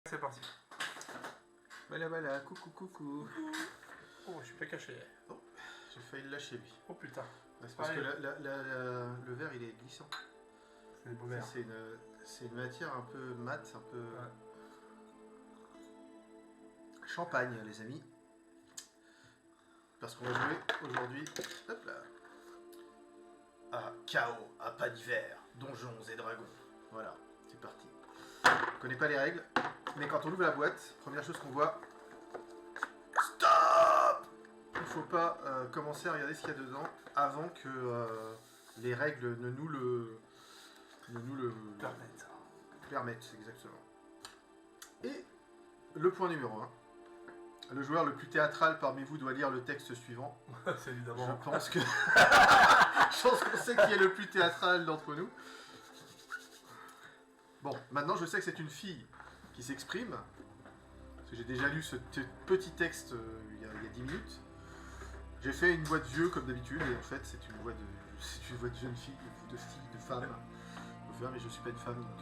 C'est parti. Voilà, coucou, coucou. Oh, je suis pas caché. Oh, j'ai failli le lâcher lui. Oh putain. Ouais, c'est parce que le verre il est glissant. C'est des beaux verres. C'est une matière un peu mate, un peu... Ouais. Champagne les amis. Parce qu'on va jouer aujourd'hui, hop là, à Chaos, à pas d'hiver, donjons et dragons. Voilà, c'est parti. On connaît pas les règles, mais quand on ouvre la boîte, première chose qu'on voit, stop! Il faut pas commencer à regarder ce qu'il y a dedans avant que les règles ne nous le permettent, exactement. Et le point numéro 1. Le joueur le plus théâtral parmi vous doit lire le texte suivant. C'est évidemment. Je pense que... Je pense qu'on sait qui est le plus théâtral d'entre nous. Bon, maintenant je sais que c'est une fille qui s'exprime. Parce que j'ai déjà lu ce petit texte il y a 10 minutes. J'ai fait une voix de vieux comme d'habitude et en fait c'est une voix de jeune fille, de femme. Mais je suis pas une femme donc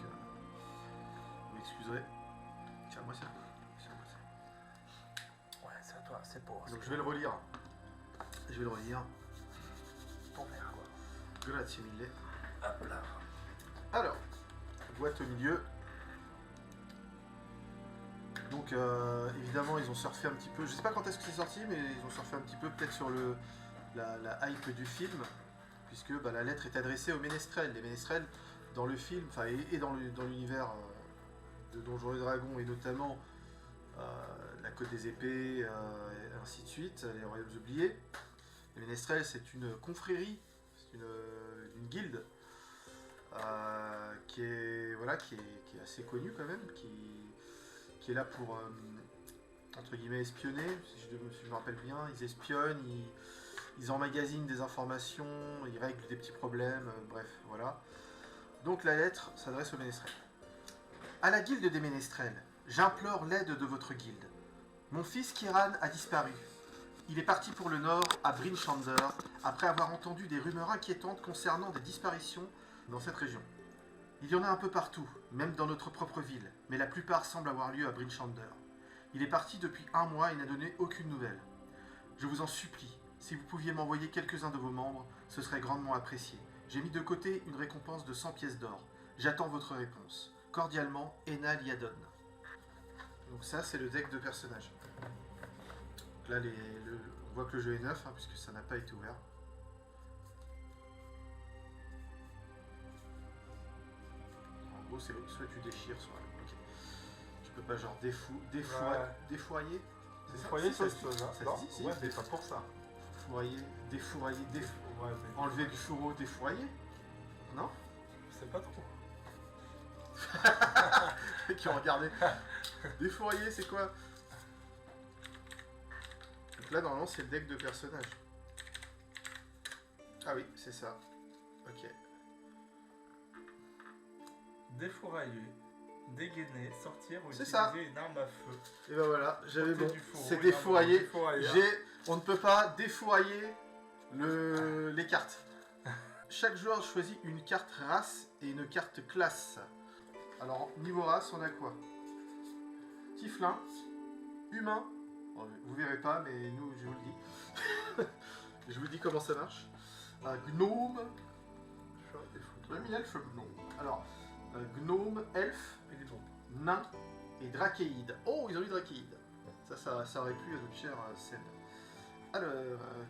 vous m'excuserez. Tiens, moi ça. Ouais, c'est à toi, c'est pour. Donc je vais le relire. Pour faire quoi. Grazie mille. Hop là. Alors, boîte au milieu. Donc évidemment ils ont surfé un petit peu, je sais pas quand est-ce que c'est sorti, mais ils ont surfé un petit peu peut-être sur la hype du film, puisque la lettre est adressée aux ménestrels. Les ménestrels dans le film, et dans l'univers de Donjons et Dragons, et notamment la Côte des Épées, et ainsi de suite, les Royaumes Oubliés. Les ménestrels, c'est une confrérie, c'est une guilde qui est assez connue quand même, qui est là pour, entre guillemets, espionner, si je me rappelle bien. Ils espionnent, ils emmagasinent des informations, ils règlent des petits problèmes, bref, voilà. Donc la lettre s'adresse aux ménestrels. À la guilde des ménestrels, j'implore l'aide de votre guilde. Mon fils Kiran a disparu. Il est parti pour le nord, à Brinchander, après avoir entendu des rumeurs inquiétantes concernant des disparitions dans cette région. Il y en a un peu partout, même dans notre propre ville, mais la plupart semblent avoir lieu à Brinchander. Il est parti depuis 1 mois et n'a donné aucune nouvelle. Je vous en supplie, si vous pouviez m'envoyer quelques-uns de vos membres, ce serait grandement apprécié. J'ai mis de côté une récompense de 100 pièces d'or. J'attends votre réponse. Cordialement, Enal Yadon. Donc ça, c'est le deck de personnages. Donc là, on voit que le jeu est neuf, puisque ça n'a pas été ouvert. En gros, c'est soit tu déchires, soit... Okay. Tu peux pas genre défourailler. Défourailler, c'est ça. Ça dit, si. Ouais, mais pas pour ça. Défourailler. Ouais, mais... Enlever du fourreau, défourailler. Non? Je sais pas trop. Qui ont regardé. Défourailler, c'est quoi? Donc là, normalement, c'est le deck de personnages. Ah oui, c'est ça. Ok. Défourailler, dégainer, sortir ou utiliser ça. une arme à feu. Et ben voilà, j'avais bon. C'est défourailler. défourailler. On ne peut pas défourailler les cartes. Chaque joueur choisit une carte race et une carte classe. Alors, niveau race, on a quoi? Tieflin, humain. Bon, vous verrez pas, mais nous, je vous le dis. Je vous dis comment ça marche. Gnome. J'ai mis elfe gnome. Alors, gnome, elfe, nain et drachéide. Oh, ils ont eu drachéide. Ça aurait plu à notre chère scène. Alors,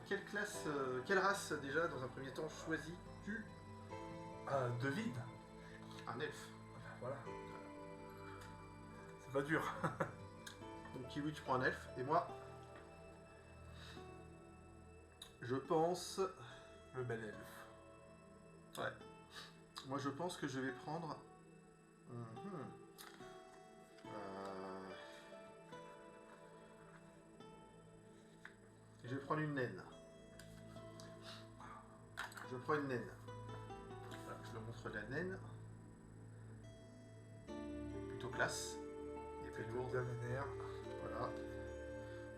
quelle race déjà, dans un premier temps, choisis-tu? De vide. Un elfe. Voilà. C'est pas dur. Donc Kiwi, tu prends un elfe, et moi, je pense... Le bel elfe. Ouais. Moi, je pense que je vais prendre... Je vais prendre une naine. Je prends une naine. Voilà, je vous montre la naine. Plutôt classe. Épée lourde. Bien vénère. Voilà.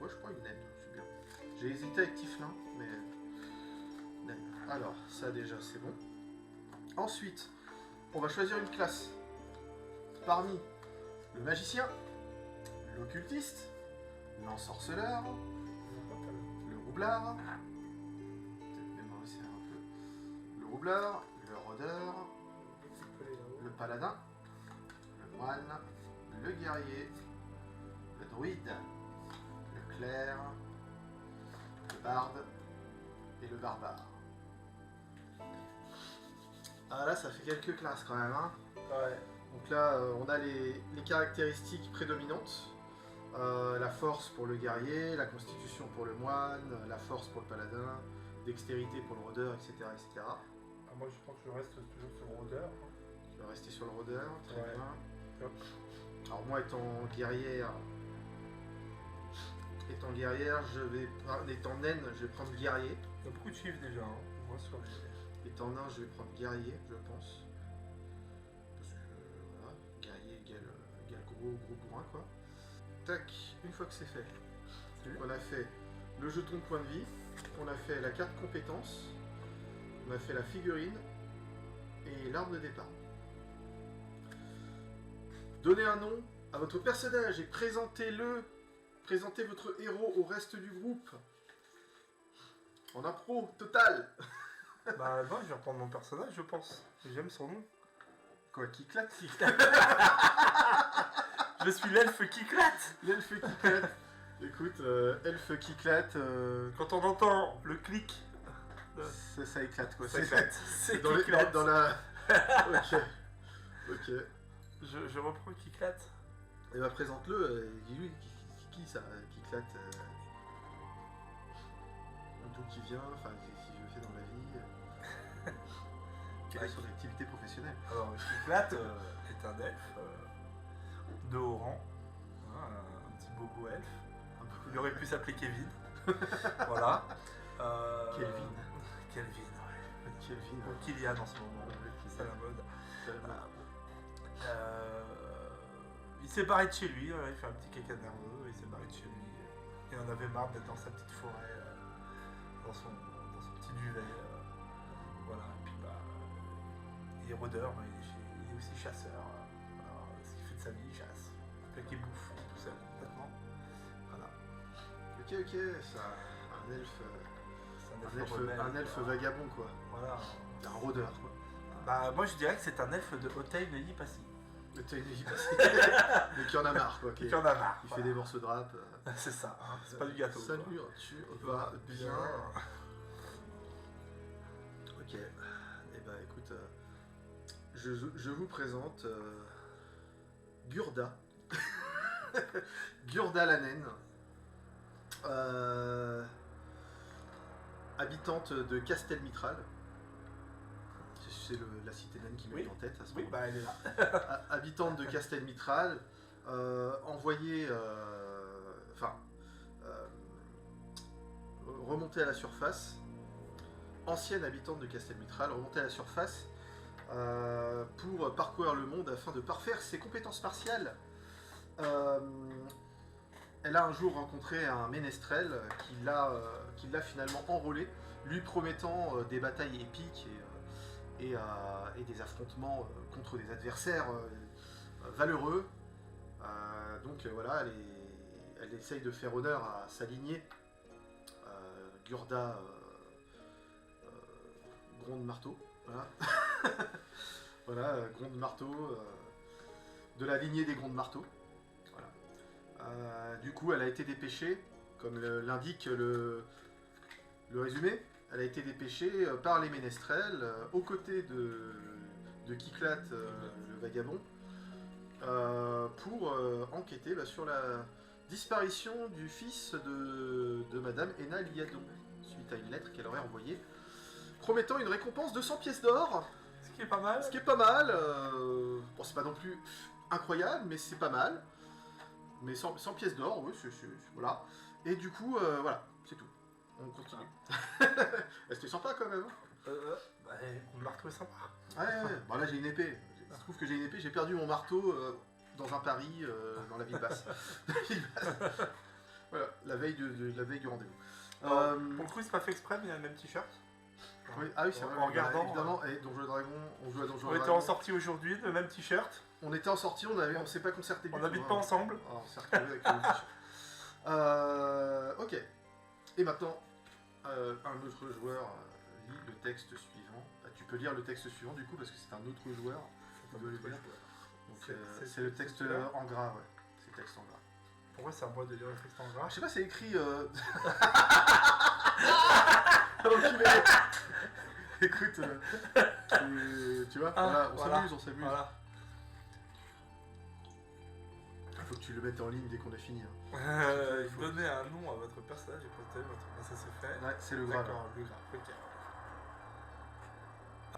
Moi, je prends une naine, c'est bien. J'ai hésité avec Tieflin, mais... naine. Alors, ça déjà, c'est bon. Ensuite, on va choisir une classe. Parmi le magicien, l'occultiste, l'ensorceleur, le roublard, peut-être même aussi un peu, le roublard, le rôdeur, le paladin, le moine, le guerrier, le druide, le clerc, le barde et le barbare. Ah là, ça fait quelques classes quand même, hein. Ouais. Donc là, on a les caractéristiques prédominantes. La force pour le guerrier, la constitution pour le moine, la force pour le paladin, dextérité pour le rôdeur, etc. etc. Ah, moi je pense que je reste toujours sur le rôdeur. Tu vas rester sur le rôdeur, très Ouais. bien. Hop. Alors moi étant guerrière, étant naine, je vais prendre guerrier. Il y a beaucoup de chiffres déjà, hein. Moi sur les... Étant nain, je vais prendre guerrier, je pense. Parce que voilà, guerrier égale gros bourrin quoi. Tac, une fois que c'est fait, on a fait le jeton de point de vie, on a fait la carte compétence, on a fait la figurine et l'arme de départ. Donnez un nom à votre personnage et présentez-le. Présentez votre héros au reste du groupe. En impro, total. Bah moi je vais reprendre mon personnage je pense. J'aime son nom. Quoi, qui claque? Je suis l'elfe qui clate. L'elfe qui clate. Écoute, elfe qui clate, Quand on entend le clic, ça éclate quoi. ça éclate. C'est dans, qui clate. dans la... Ok. Ok. Je reprends qui clate. Et bah présente-le, dis-lui qui ça, qui clate. D'où qui vient, enfin si je le fais dans la vie. Quelle est son activité professionnelle? Alors, Kiklat est un elfe de haut rang, hein, un petit bobo elfe. Il aurait pu s'appeler Kevin. Voilà. Kelvin. Kelvin, ouais. Kelvin. Ou Kylian en ce moment, c'est la mode. Il s'est barré de chez lui, il fait un petit caca nerveux, il s'est barré de chez lui. Il en avait marre d'être dans sa petite forêt, dans son petit duvet. Voilà, et puis bah, il est rôdeur, il est aussi chasseur. Alors, ce qu'il fait de sa vie, il chasse. Il bouffe tout seul, complètement. Voilà. Ok, c'est un elfe. C'est Un elfe vagabond quoi. Voilà. Un rôdeur quoi. Bah, moi je dirais que c'est un elfe de Hauteuil de Passy. Le temps il passe. Mais qui en a marre quoi. Qui en a marre. Il fait des morceaux de rap. C'est ça, hein, c'est pas du gâteau. Salut, quoi. tu vas bien. Ok. Et bah écoute, je vous présente Gurda. Gurda la naine. Habitante de Castelmitral. C'est la cité naine qui m'est venue en tête à ce moment. Oui, bah elle est là. Habitante de Castelmitral, envoyée, remontée à la surface, ancienne habitante de Castelmitral, remontée à la surface pour parcourir le monde afin de parfaire ses compétences martiales. Elle a un jour rencontré un ménestrel qui l'a finalement enrôlé, lui promettant des batailles épiques et des affrontements contre des adversaires valeureux. Donc voilà, elle essaye de faire honneur à sa lignée. Gurda Gronde Marteau. Voilà, voilà Gronde Marteau, de la lignée des Gronde Marteau. Voilà. Du coup, elle a été dépêchée, comme l'indique le résumé. Elle a été dépêchée par les ménestrels aux côtés de Kiklat, le vagabond, pour enquêter sur la disparition du fils de Madame Ena Liadon, suite à une lettre qu'elle aurait envoyée, promettant une récompense de 100 pièces d'or. Ce qui est pas mal. Ce qui est pas mal. Bon, c'est pas non plus incroyable, mais c'est pas mal. Mais 100 pièces d'or, oui, voilà. Et du coup, voilà, c'est tout. On continue. C'était sympa quand même. On l'a retrouvé sympa. Ouais. Bon, là j'ai une épée. Il se trouve que j'ai une épée. J'ai perdu mon marteau dans un pari dans la ville basse. Voilà, la veille du rendez-vous. Pour le coup, c'est pas fait exprès, mais il y a le même t-shirt. Oui, ah oui, c'est vrai. En regardant. Évidemment, et Donjons et Dragons, on joue à Donjons On et était Dragons. en sortie aujourd'hui, le même t-shirt. On était en sortie, on s'est pas concerté du On tout. n'habite pas ensemble. Ah, on s'est retrouvés avec le t-shirt. Ok. Et maintenant, un autre joueur lit le texte suivant. Bah, tu peux lire le texte suivant du coup parce que c'est un autre joueur qui doit le lire. Donc c'est le texte en gras, ouais. C'est le texte en gras. Pourquoi c'est à moi de lire le texte en gras? Je sais pas, c'est écrit. Écoute, tu vois, voilà, on s'amuse. Voilà. Faut que tu le mettes en ligne dès qu'on a fini. Donnez un nom à votre personnage et postez votre... Ça c'est fait. Ouais, c'est le gras. D'accord, le gras, ok.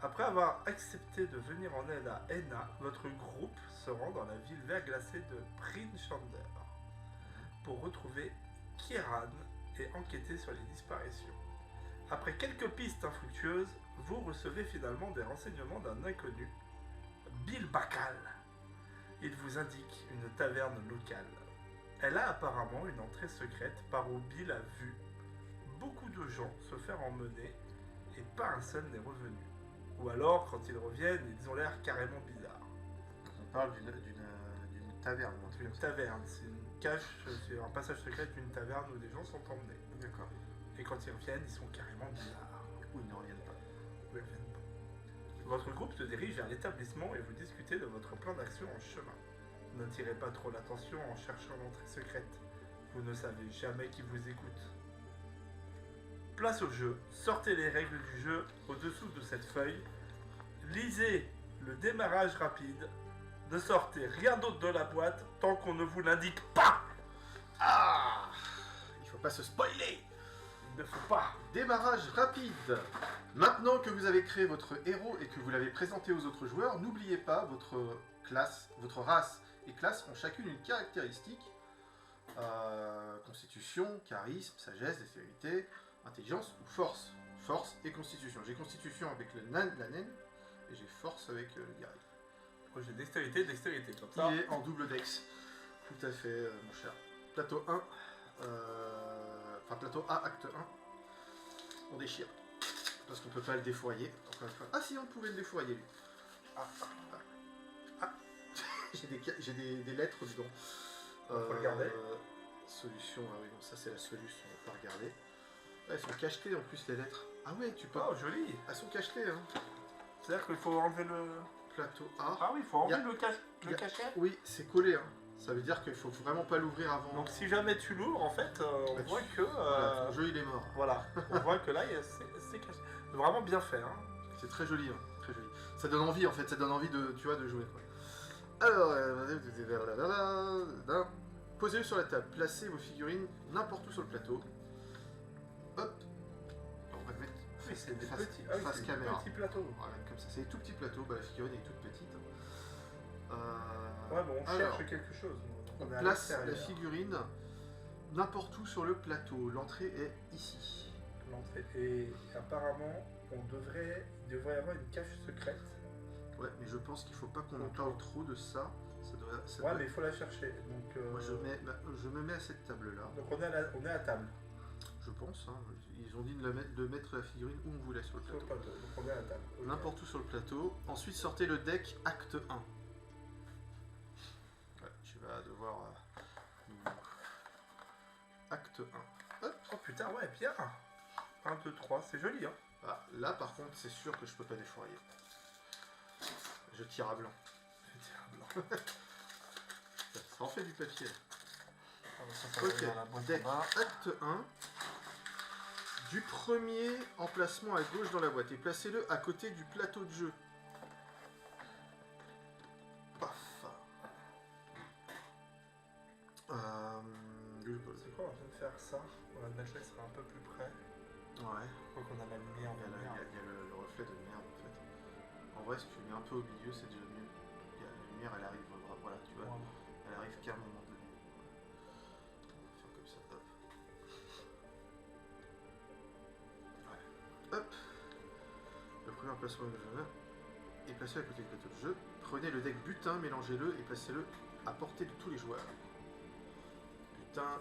Après avoir accepté de venir en aide à Enna, votre groupe se rend dans la ville verglacée de Prinshander pour retrouver Kiran et enquêter sur les disparitions. Après quelques pistes infructueuses, vous recevez finalement des renseignements d'un inconnu, Bill Bakal. Il vous indique une taverne locale. Elle a apparemment une entrée secrète par où Bill a vu beaucoup de gens se faire emmener et pas un seul n'est revenu. Ou alors, quand ils reviennent, ils ont l'air carrément bizarres. On parle d'une taverne. Une taverne, c'est une cache, c'est un passage secret d'une taverne où des gens sont emmenés. D'accord. Et quand ils reviennent, ils sont carrément bizarres. Ou ils ne reviennent pas. Ou ils reviennent pas. Votre groupe se dirige vers l'établissement et vous discutez de votre plan d'action en chemin. N'attirez pas trop l'attention en cherchant l'entrée secrète. Vous ne savez jamais qui vous écoute. Place au jeu. Sortez les règles du jeu au-dessous de cette feuille. Lisez le démarrage rapide. Ne sortez rien d'autre de la boîte tant qu'on ne vous l'indique pas. Ah, il faut pas se spoiler. Il ne faut pas. Démarrage rapide. Maintenant que vous avez créé votre héros et que vous l'avez présenté aux autres joueurs, n'oubliez pas votre classe, votre race et classe ont chacune une caractéristique. Constitution, charisme, sagesse, dextérité, intelligence ou force. Force et constitution. J'ai constitution avec la naine et j'ai force avec le guerrier. Moi j'ai dextérité, comme ça. Il est en double dex. Tout à fait, mon cher. Plateau 1. Enfin, plateau A, acte 1. On déchire. Parce qu'on peut pas le défoyer. Encore une fois. Ah si, on pouvait le défoyer, lui. J'ai des lettres dedans. Faut regarder. Solution, ah oui, non, ça c'est la solution, on va pas regarder. Ouais, elles sont cachetées en plus, les lettres. Ah ouais, tu peux. Oh, joli. Elles sont cachetées, hein. C'est-à-dire qu'il faut enlever le... Plateau A. Ah oui, il faut enlever le cachet. Oui, c'est collé, hein. Ça veut dire qu'il faut vraiment pas l'ouvrir avant. Donc si jamais tu l'ouvres, en fait, on voit que... Voilà, ton jeu, il est mort. Voilà, on voit que là, c'est caché. Vraiment bien fait, hein. C'est très joli, hein. Très joli. Ça donne envie, en fait, ça donne envie de, tu vois, de jouer, quoi. Alors, posez-le sur la table, placez vos figurines n'importe où sur le plateau. Hop. On va le mettre Oui, c'est des face, petits, face caméra. petits plateaux. Voilà, comme ça, c'est des tout petits plateaux. Bah, la figurine est toute petite. Ouais, bon, on alors, cherche quelque chose. On est à place la l'extérieur. figurine n'importe où sur le plateau. L'entrée est ici. L'entrée. Et apparemment, il devrait y avoir une cache secrète. Ouais, mais je pense qu'il faut pas qu'on en parle trop de ça. Ça Ouais, doit- mais il faut la chercher. Donc, Moi, je me mets à cette table-là. donc on est à table. Je pense. Hein. Ils ont dit de mettre la figurine où on voulait sur le Sur le plateau. plateau. Donc on est à table. Ok. N'importe où sur le plateau. Ensuite, sortez le deck acte 1. Ouais, tu vas devoir... Acte 1. Hop. Oh putain, ouais, bien. 1, 2, 3, c'est joli, hein. Ah, là, par contre, c'est sûr que je peux pas défourailler. Je tire à blanc. C'est terrible. Ça en fait du papier. Ça va Ok, dans la boîte deck en bas. acte 1. Du premier emplacement à gauche dans la boîte. Et placez-le à côté du plateau de jeu. Paf. C'est quoi, on vient de faire ça. On va mettre là, il sera un peu plus près. Ouais. Je crois qu'on a la lumière. Il y a le reflet de merde en fait. En vrai, si tu mets un peu au milieu, c'est déjà mieux. La lumière, elle arrive, voilà, tu vois. Voilà. Elle arrive qu'à un moment donné. On va faire comme ça, hop. Ouais. Hop. Le premier emplacement du jeu est placé à côté du plateau de jeu. Prenez le deck butin, mélangez-le et placez-le à portée de tous les joueurs. Butin,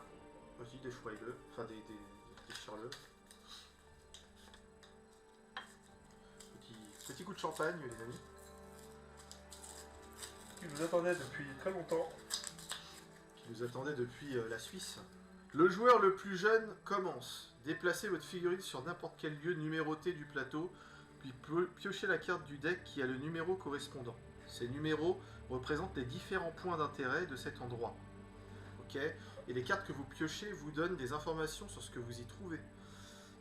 vas-y, défouille-le. Enfin, déchire-le. Petit coup de champagne, les amis. Qui nous attendait depuis très longtemps. Qui nous attendait depuis la Suisse. Le joueur le plus jeune commence. Déplacez votre figurine sur n'importe quel lieu numéroté du plateau, puis piochez la carte du deck qui a le numéro correspondant. Ces numéros représentent les différents points d'intérêt de cet endroit. Ok. Et les cartes que vous piochez vous donnent des informations sur ce que vous y trouvez.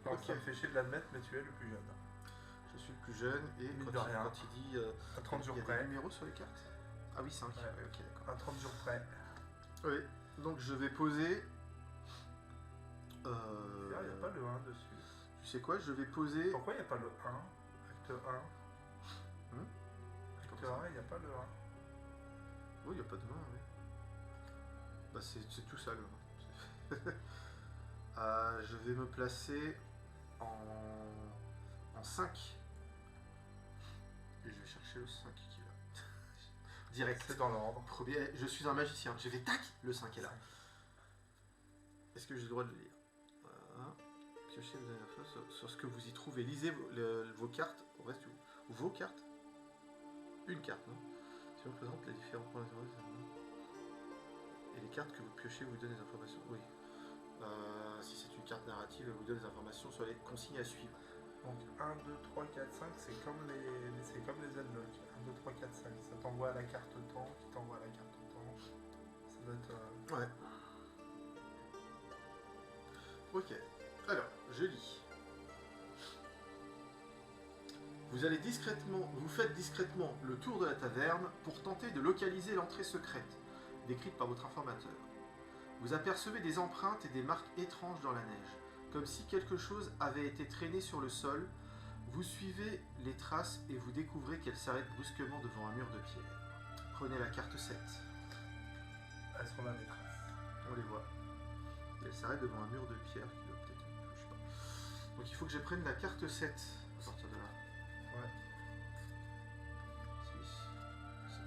Alors, ça me fait chier de l'admettre, mais tu es le plus jeune. Je suis le plus jeune et Mine quand de il, rien. quand il dit À 30 jours il y a près. des numéros sur les cartes. Ah oui, 5. Ouais. Ouais, ok, d'accord. À 30 jours près. Oui, donc je vais poser. Il n'y a pas le 1 dessus. Tu sais quoi, je vais poser. Pourquoi il n'y a pas le 1? Acte 1. Acte 1, il n'y a pas le 1. Oui, il n'y a pas de main, oui. Bah, c'est tout ça, le je vais me placer en 5. Et je vais chercher le 5 qui est là. Direct. C'est dans l'ordre. Premier, je suis un magicien. Je vais tac, le 5 est là. Est-ce que j'ai le droit de le lire? Voilà. Piochez la dernière fois sur ce que vous y trouvez. Lisez vos cartes. Au reste, vos cartes. Une carte, non? Si on présente les différents points d'intérêt. Et les cartes que vous piochez vous donnent des informations. Oui. Si c'est une carte narrative, elle vous donne des informations sur les consignes à suivre. Donc 1, 2, 3, 4, 5, c'est comme les unlocks. 1, 2, 3, 4, 5. Ça t'envoie à la carte temps, qui t'envoie à la carte temps. Ça doit être... Ouais. Ok. Alors, je lis. Vous faites discrètement le tour de la taverne pour tenter de localiser l'entrée secrète, décrite par votre informateur. Vous apercevez des empreintes et des marques étranges dans la neige, comme si quelque chose avait été traîné sur le sol. Vous suivez les traces et vous découvrez qu'elles s'arrêtent brusquement devant un mur de pierre. Prenez la carte 7. Elles sont là, les traces. On les voit. Elles s'arrêtent devant un mur de pierre qui doit peut-être... Je sais pas. Donc il faut que je prenne la carte 7 à partir de là. Ouais. 6, 7.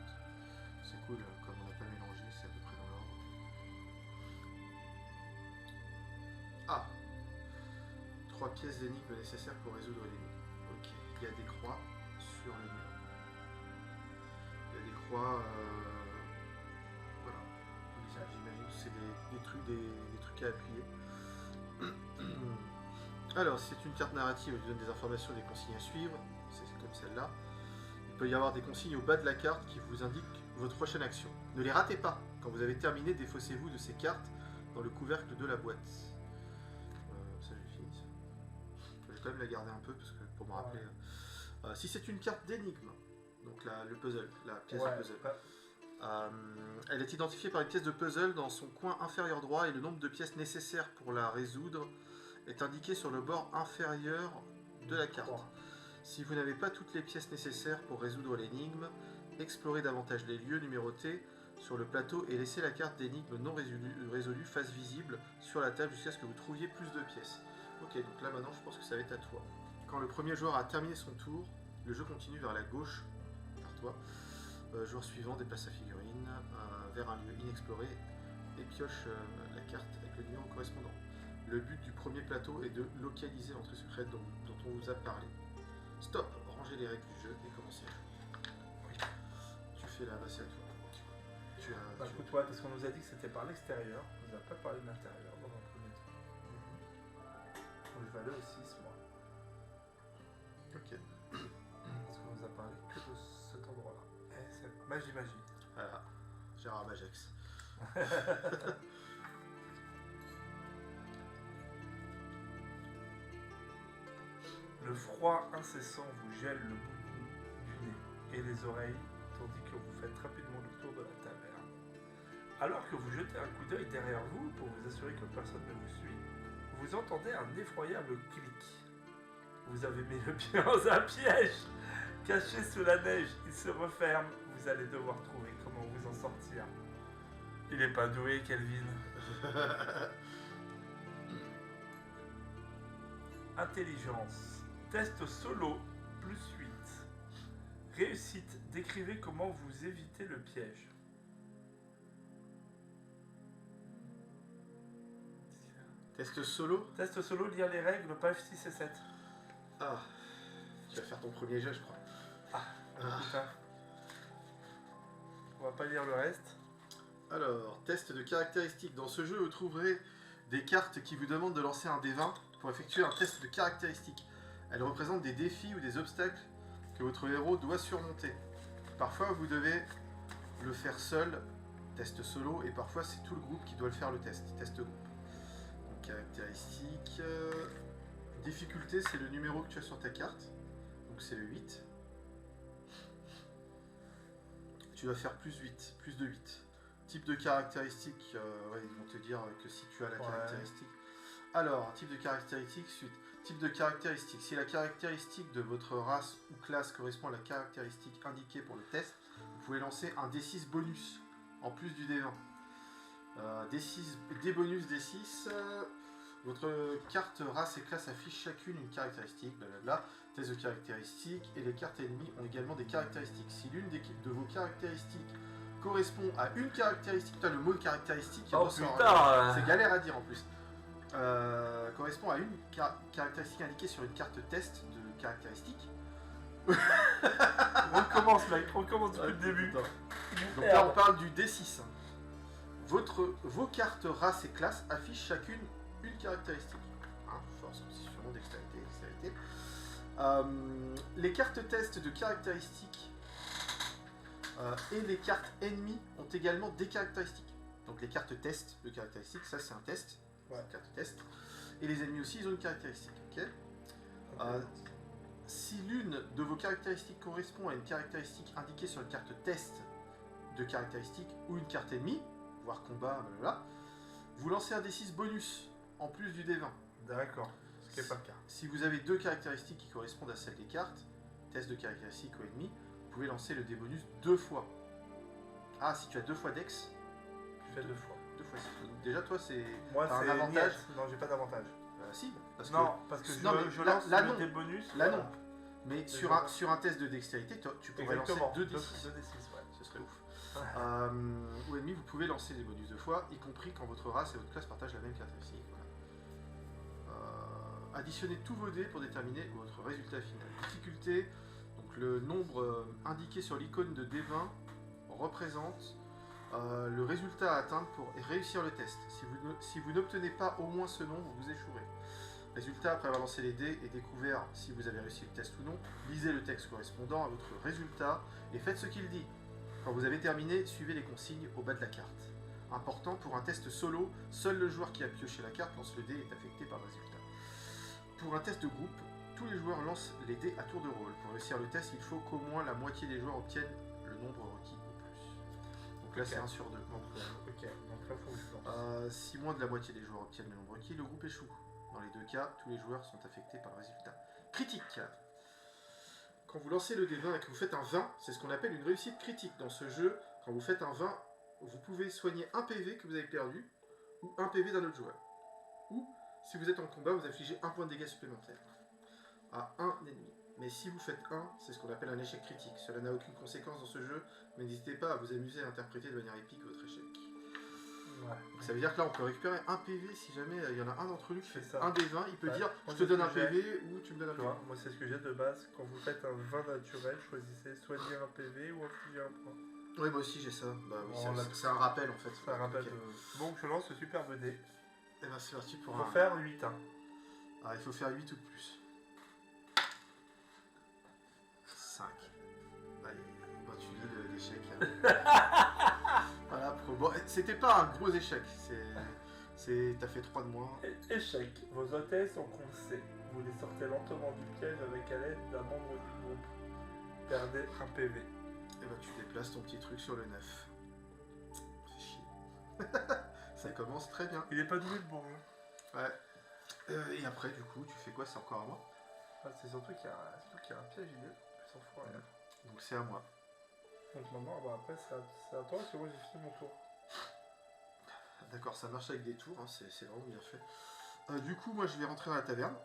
C'est cool, comme on n'a pas mélangé, c'est à peu près dans l'ordre. Ah, 3 pièces d'énigme nécessaires pour résoudre l'énigme. Ok, il y a des croix sur le mur. Il y a des croix... Voilà. J'imagine que c'est des trucs à appuyer. Alors, c'est une carte narrative, elle vous donne des informations, des consignes à suivre. C'est comme celle-là. Il peut y avoir des consignes au bas de la carte qui vous indiquent votre prochaine action. Ne les ratez pas. Quand vous avez terminé, défaussez-vous de ces cartes dans le couvercle de la boîte. Ça, j'ai fini ça. Je vais quand même la garder un peu parce que pour me rappeler. Si c'est une carte d'énigme, donc le puzzle, la pièce de puzzle. Elle est identifiée par une pièce de puzzle dans son coin inférieur droit et le nombre de pièces nécessaires pour la résoudre est indiqué sur le bord inférieur de la carte. Si vous n'avez pas toutes les pièces nécessaires pour résoudre l'énigme, explorez davantage les lieux numérotés sur le plateau et laissez la carte d'énigme non résolue face visible sur la table jusqu'à ce que vous trouviez plus de pièces. Ok, donc là maintenant je pense que ça va être à toi. Quand le premier joueur a terminé son tour, le jeu continue vers la gauche, vers toi. Joueur suivant déplace sa figurine vers un lieu inexploré et pioche la carte avec le numéro correspondant. Le but du premier plateau est de localiser l'entrée secrète dont on vous a parlé. Stop, rangez les règles du jeu et commencez à jouer. Oui. Tu fais la c'est à toi. Écoute, ouais, parce qu'on nous a dit que c'était par l'extérieur, on nous a pas parlé de l'intérieur dans un premier temps. Donc je vais aller au 6, moi. Ok. Parce qu'on nous a parlé que de cet endroit-là. C'est magie. Voilà, Gérard Majax. Le froid incessant vous gèle le bout du nez et les oreilles, tandis que vous faites rapidement le tour de la taverne. Alors que vous jetez un coup d'œil derrière vous pour vous assurer que personne ne vous suit, vous entendez un effroyable clic. Vous avez mis le pied dans un piège. Caché sous la neige, il se referme. Vous allez devoir trouver comment vous en sortir. Il est pas doué, Kelvin. Intelligence. Test solo, plus 8. Réussite. Décrivez comment vous évitez le piège. Test solo. Test solo, lire les règles, pages 6 et 7. Ah, tu vas faire ton premier jeu, je crois. Putain. On va pas lire le reste. Alors, test de caractéristiques. Dans ce jeu, vous trouverez des cartes qui vous demandent de lancer un D20 pour effectuer un test de caractéristiques. Elles représentent des défis ou des obstacles que votre héros doit surmonter. Parfois, vous devez le faire seul, test solo, et parfois c'est tout le groupe qui doit le faire le test groupe. Donc, caractéristiques. Difficulté, c'est le numéro que tu as sur ta carte. Donc c'est le 8. Tu vas faire plus 8, plus de 8. Type de caractéristique, ouais, ils vont te dire que si tu as la caractéristique. Alors, type de caractéristique, suite. Type de caractéristique. Si la caractéristique de votre race ou classe correspond à la caractéristique indiquée pour le test, vous pouvez lancer un D6 bonus en plus du D20. D bonus D6. Votre carte race et classe affiche chacune une caractéristique, blablabla. Test de caractéristiques, et les cartes ennemies ont également des caractéristiques. Si l'une de vos caractéristiques correspond à une caractéristique, le mot caractéristique, c'est galère à dire en plus. Correspond à une caractéristique indiquée sur une carte test de caractéristiques. On recommence depuis le début. Donc là on parle du D6. Vos cartes race et classe affichent chacune une caractéristique. Force, constitution, dextérité. Les cartes test de caractéristiques et les cartes ennemies ont également des caractéristiques. Donc les cartes test de caractéristiques, ça c'est un test. Ouais, carte test. Et les ennemis aussi, ils ont une caractéristique. Ok. Si l'une de vos caractéristiques correspond à une caractéristique indiquée sur une carte test de caractéristiques ou une carte ennemie, voire combat, blablabla, vous lancez un D6 bonus en plus du D20. D'accord, ce qui n'est pas le cas. Si vous avez deux caractéristiques qui correspondent à celles des cartes, test de caractéristiques ou ennemis, vous pouvez lancer le D bonus 2 fois. Ah, si tu as 2 fois Dex, tu fais 2 fois. 2 fois. Déjà, toi, c'est. Moi, c'est un avantage. Non, j'ai pas d'avantage. Si, parce que je lance le D bonus. Là, non. Mais sur un test de dextérité, tu pourrais lancer 2 D6. 2 D6, ouais. Ce serait ouf. Ou ennemi, vous pouvez lancer les bonus 2 fois, y compris quand votre race et votre classe partagent la même caractéristique. Voilà. Additionnez tous vos dés pour déterminer votre résultat final. Difficulté, donc le nombre indiqué sur l'icône de D20 représente le résultat à atteindre pour réussir le test. Si vous n'obtenez pas au moins ce nombre, vous échouerez. Résultat, après avoir lancé les dés et découvert si vous avez réussi le test ou non, lisez le texte correspondant à votre résultat et faites ce qu'il dit. Quand vous avez terminé, suivez les consignes au bas de la carte. Important, pour un test solo, seul le joueur qui a pioché la carte lance le dé et est affecté par le résultat. Pour un test de groupe, tous les joueurs lancent les dés à tour de rôle. Pour réussir le test, il faut qu'au moins la moitié des joueurs obtiennent le nombre requis au plus. Donc là, c'est 1 sur 2. Ok, donc là, faut que je lance. Si moins de la moitié des joueurs obtiennent le nombre requis, le groupe échoue. Dans les deux cas, tous les joueurs sont affectés par le résultat. Critique. Quand vous lancez le D20 et que vous faites un 20, c'est ce qu'on appelle une réussite critique. Dans ce jeu, quand vous faites un 20, vous pouvez soigner un PV que vous avez perdu, ou un PV d'un autre joueur. Ou, si vous êtes en combat, vous affligez un point de dégâts supplémentaire à un ennemi. Mais si vous faites 1, c'est ce qu'on appelle un échec critique. Cela n'a aucune conséquence dans ce jeu, mais n'hésitez pas à vous amuser à interpréter de manière épique votre échec. Ouais. Donc ça veut dire que là, on peut récupérer un PV si jamais il y en a un d'entre nous qui fait ça. Un des 20, il peut dire je te donne un PV ou tu me donnes un PV. Moi, c'est ce que j'ai de base. Quand vous faites un 20 naturel, choisissez soigner un PV ou infliger un point. Oui, moi aussi j'ai ça. Bah oui, c'est un rappel en fait. C'est un rappel. Okay. Bon, je lance ce superbe dé. Et ben c'est parti pour il faut faire 8. Hein. Ah, il faut faire 8 ou plus. 5. Allez, bah, tu lis l'échec. Voilà, bon, c'était pas un gros échec. T'as fait 3 de moins. Échec. Vos hôtesses ont coincé. Vous les sortez lentement du piège avec à l'aide d'un membre du groupe. Perdez un PV. Et bah tu déplaces ton petit truc sur le 9. Fais chier. Ça commence très bien. Il est pas doué de bon. Ouais. Et après, du coup, tu fais quoi? C'est encore à moi? C'est surtout qu'il y a un piège idée. Sans foi, ouais. Donc c'est à moi. Donc maintenant, après c'est à toi, parce que moi j'ai fini mon tour. D'accord, ça marche avec des tours, hein, c'est vraiment bien fait. Du coup, moi je vais rentrer dans la taverne.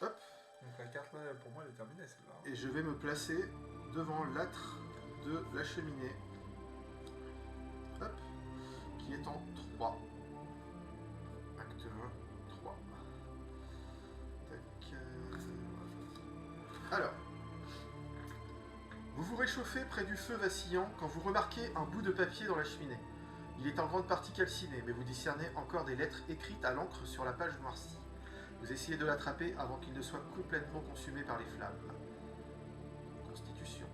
Hop. Donc la carte là, pour moi elle est terminée celle-là. Et je vais me placer devant l'âtre de la cheminée. Hop. Qui est en 3. Acte 1, 3. Tac. Alors. vous réchauffez près du feu vacillant quand vous remarquez un bout de papier dans la cheminée. Il est en grande partie calciné, mais vous discernez encore des lettres écrites à l'encre sur la page noircie. Vous essayez de l'attraper avant qu'il ne soit complètement consumé par les flammes. Constitution.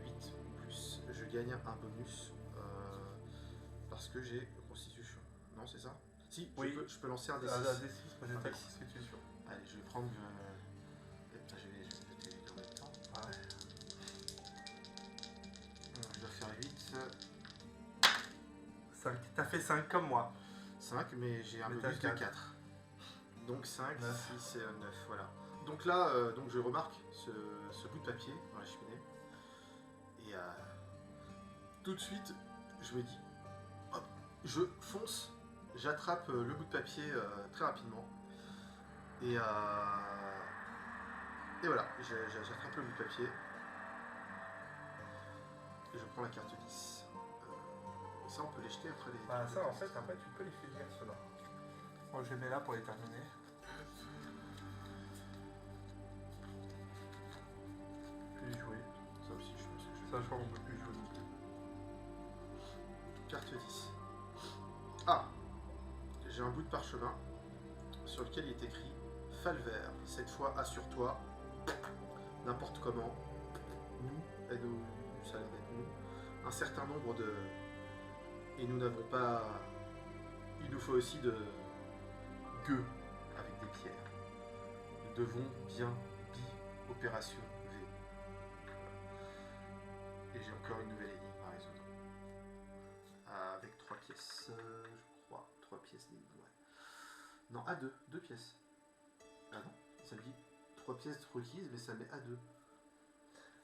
8 plus. Je gagne un bonus parce que j'ai Constitution. Non, c'est ça? Si, Oui. je peux lancer un D6. Un D6, moi j'ai ta Un D6. constitution. Allez, je vais prendre... je vais noter les deux en même temps. Ouais. Je dois faire 8. 5. T'as fait 5 comme moi. 5, mais j'ai un Mais bonus de t'as 4. Donc 5, 9. 6 et 9, voilà. Donc là, donc je remarque ce bout de papier dans la cheminée. Et tout de suite, je me dis, hop, je fonce, j'attrape le bout de papier très rapidement. Et voilà, j'attrape le bout de papier. Et je prends la carte 10. Ça, on peut les jeter après les... Bah ça en fait après tu peux les finir ceux-là. Moi je les mets là pour les terminer. Puis jouer. Ça aussi, je pense que je vais... Ça je crois qu'on peut plus jouer non plus. Carte 10. Ah, j'ai un bout de parchemin sur lequel il est écrit Falver, cette fois assure-toi, n'importe comment, nous, nous, ça a l'air d'être nous, un certain nombre de... Et nous n'avons pas... Il nous faut aussi de gueux avec des pierres. Nous devons bien opération V. Et j'ai encore une nouvelle énigme à résoudre. Avec 3 pièces, je crois. 3 pièces d'énigme, ouais. Non, A2, 2 pièces. Ah non, ça me dit 3 pièces requises, mais ça met A2.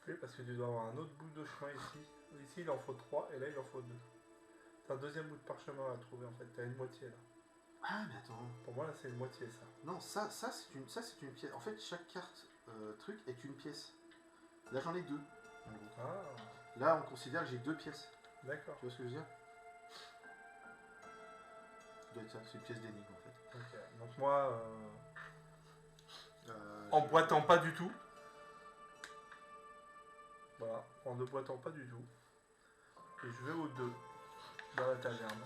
Oui parce que tu dois avoir un autre bout de chemin ici. Ici il en faut 3 et là il en faut 2. C'est un deuxième bout de parchemin à trouver en fait. T'as une moitié là. Ah mais attends. Pour moi là c'est une moitié ça. Non, ça c'est une pièce. En fait, chaque carte truc est une pièce. Là j'en ai 2. En gros. Ah Là on considère que j'ai 2 pièces. d'accord. Tu vois ce que je veux dire? Ça doit être ça, c'est une pièce d'énigme en fait. Ok. Donc moi emboîtant pas du tout. Voilà, en ne boitant pas du tout. Et je vais au 2 dans la taverne.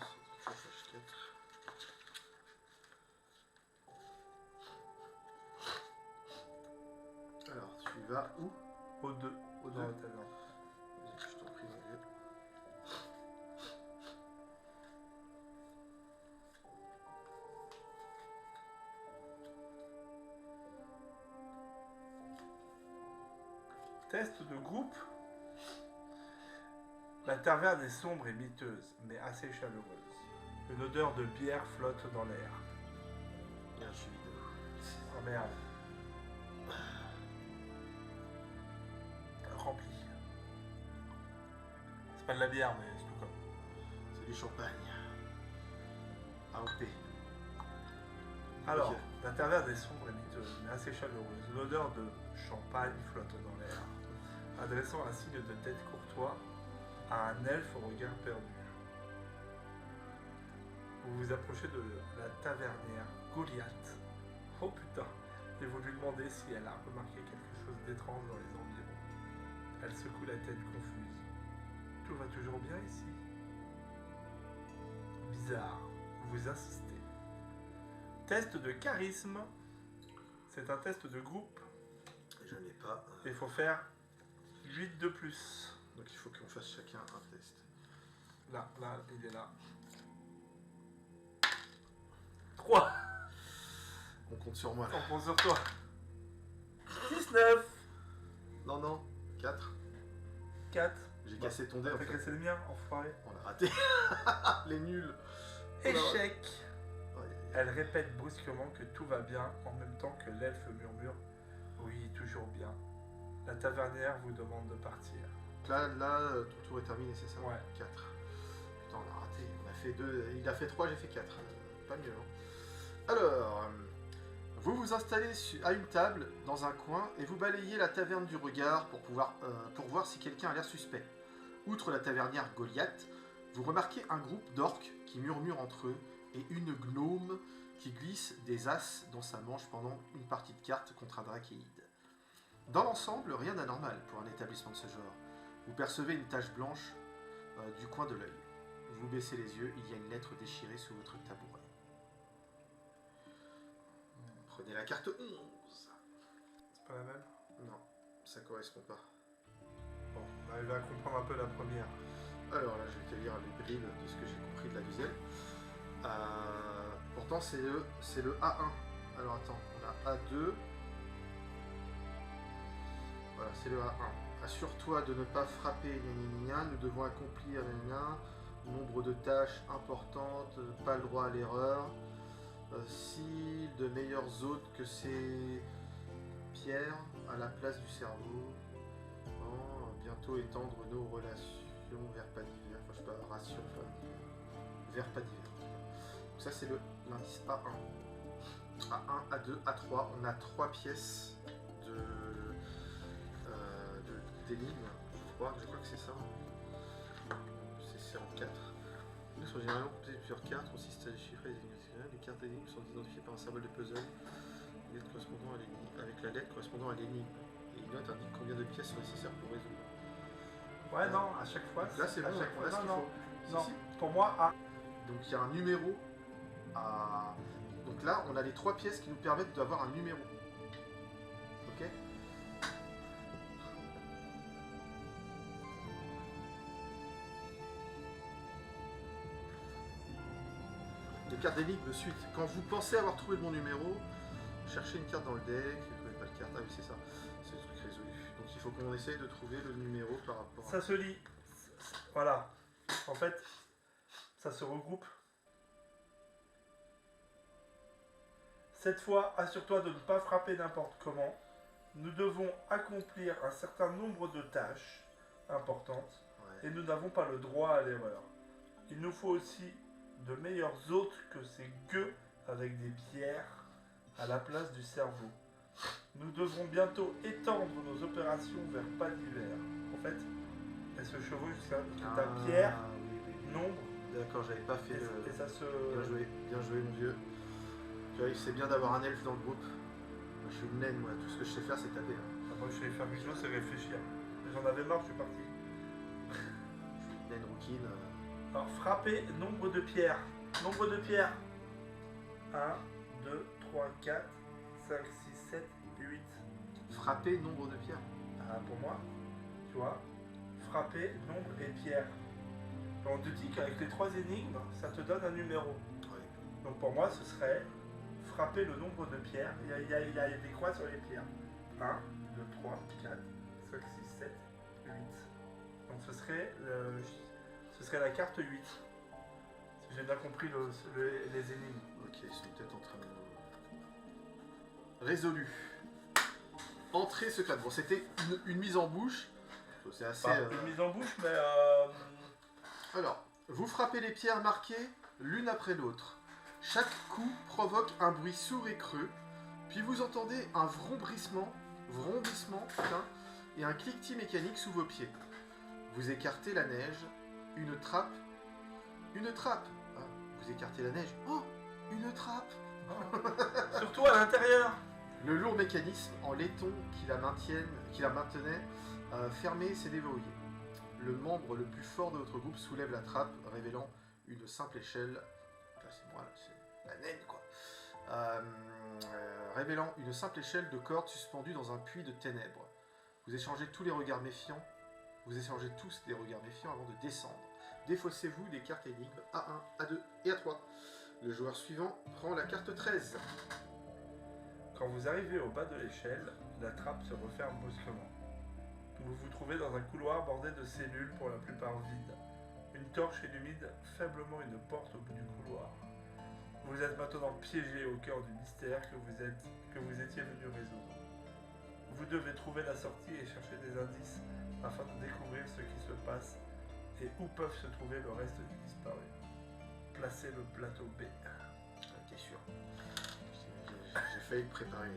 Alors, tu vas où? Au 2 Au dans 2. la taverne. Vas-y, je t'en prie, mon vieux. Test de groupe. La taverne est sombre et miteuse, mais assez chaleureuse. Une odeur de bière flotte dans l'air. Bien, je suis vide. Oh merde. Rempli. C'est pas de la bière, mais c'est tout comme. C'est du champagne. AOP. Alors, Ok. la taverne est sombre et miteuse, mais assez chaleureuse. L'odeur de champagne flotte dans l'air, adressant un signe de tête courtois à un elfe au regard perdu. Vous vous approchez de la tavernière Goliath. Oh putain! Et vous lui demandez si elle a remarqué quelque chose d'étrange dans les environs. Elle secoue la tête confuse. Tout va toujours bien ici. Bizarre. Vous insistez. Test de charisme. C'est un test de groupe. Je n'ai pas. Il faut faire 8 de plus. Donc il faut qu'on fasse chacun un test. Là, il est là. 3. On compte sur moi là. On compte sur toi. 19. Non, non. 4. 4. J'ai cassé ton dé en T'as fait. cassé le mien, enfoiré. On a raté. Les nuls. Échec. Ouais. Elle répète brusquement que tout va bien en même temps que l'elfe murmure « Oui, toujours bien ». La tavernière vous demande de partir. Là, ton tour est terminé, c'est ça? Ouais. 4. Putain, on a raté. On a fait 2. Il a fait 3, j'ai fait 4. Pas mieux, hein. Alors, vous vous installez à une table dans un coin et vous balayez la taverne du regard pour voir si quelqu'un a l'air suspect. Outre la tavernière Goliath, vous remarquez un groupe d'orques qui murmurent entre eux et une gnome qui glisse des as dans sa manche pendant une partie de cartes contre un drachéide. Dans l'ensemble, rien d'anormal pour un établissement de ce genre. Vous percevez une tache blanche du coin de l'œil. Vous baissez les yeux, il y a une lettre déchirée sous votre tabouret. Prenez la carte 11. C'est pas la même? Non, ça correspond pas. Bon, on arrive à comprendre un peu la première. Alors là, je vais te lire les bribes de ce que j'ai compris de la deuxième. Pourtant, c'est le A1. Alors attends, on a A2. Voilà, c'est le A1. Assure-toi de ne pas frapper, nous devons accomplir nombre de tâches importantes, pas le droit à l'erreur. Si de meilleurs hôtes que ces pierres à la place du cerveau. Bientôt étendre nos relations vers pas divers. Enfin, je sais pas, ration, vers pas divers. Donc ça, c'est l'indice A1. A1, A2, A3. On a 3 pièces d'énigmes. Je crois que c'est ça. C'est en 4. Ils sont généralement composés de plusieurs cartes, consistent à déchiffrer les énigmes. Les cartes d'énigmes sont identifiées par un symbole de puzzle avec la lettre correspondant à l'énigme. Et une note indique combien de pièces sont nécessaires pour résoudre. Ouais, non, à chaque fois. Là, c'est bon, à chaque fois. là, ce qu'il faut. Non, Si. pour moi, A. Donc, il y a un numéro à. Donc là, on a les 3 pièces qui nous permettent d'avoir un numéro. Ok? Les cartes d'énigme suite. Quand vous pensez avoir trouvé le bon numéro, cherchez une carte dans le deck. Vous n'avez pas de carte. Ah oui, c'est ça. C'est le truc résolu. Donc il faut qu'on essaye de trouver le numéro par rapport à... Ça se lit. Voilà. En fait, ça se regroupe. Cette fois, assure-toi de ne pas frapper n'importe comment. Nous devons accomplir un certain nombre de tâches importantes. Ouais. Et nous n'avons pas le droit à l'erreur. Il nous faut aussi de meilleurs hôtes que ces gueux avec des pierres à la place du cerveau. Nous devrons bientôt étendre nos opérations vers pas divers. En fait, elle se chevauche jusqu'à ta pierre, oui. nombre, D'accord, j'avais pas fait et ça se... Bien joué mon vieux. Tu vois, c'est bien d'avoir un elfe dans le groupe. Moi, je suis une naine, moi. Tout ce que je sais faire, c'est taper. Hein. Moi, je sais faire quelque chose, c'est réfléchir. J'en avais marre, je suis parti. Je suis une naine rouquine. Alors, frapper, nombre de pierres. Nombre de pierres. 1, 2, 3, 4, 5, 6, 7, 8. Frapper nombre de pierres. Ah, pour moi, tu vois, frapper, nombre et pierre. On te dit qu'avec les 3 énigmes, ça te donne un numéro. Ouais. Donc pour moi, ce serait frapper le nombre de pierres. Il y a des croix sur les pierres. 1, 2, 3, 4, 5, 6, 7, 8. Donc ce serait la carte 8. Si j'ai bien compris les énigmes. Ok, ils sont peut-être en train de... Résolu. Entrée secrète. Bon, c'était une mise en bouche. C'est assez... Une mise en bouche, mais... Alors, vous frappez les pierres marquées l'une après l'autre. Chaque coup provoque un bruit sourd et creux, puis vous entendez un vrombissement, et un cliquetis mécanique sous vos pieds. Vous écartez la neige, une trappe. Ah, vous écartez la neige. Oh, une trappe. surtout à l'intérieur. Le lourd mécanisme en laiton qui la maintenait fermée s'est déverrouillé. Le membre le plus fort de votre groupe soulève la trappe, révélant une simple échelle. Là, c'est moi, c'est la naine, quoi. Révélant une simple échelle de corde suspendue dans un puits de ténèbres. Vous échangez tous des regards méfiants avant de descendre. Défaussez-vous des cartes énigmes A1, A2 et A3. Le joueur suivant prend la carte 13. Quand vous arrivez au bas de l'échelle, la trappe se referme brusquement. Vous vous trouvez dans un couloir bordé de cellules pour la plupart vides. Une torche illumine faiblement une porte au bout du couloir. Vous êtes maintenant piégé au cœur du mystère que vous étiez venu résoudre. Vous devez trouver la sortie et chercher des indices afin de découvrir ce qui se passe et où peuvent se trouver le reste des disparus. Placez le plateau B. T'es sûr? J'ai failli le préparer.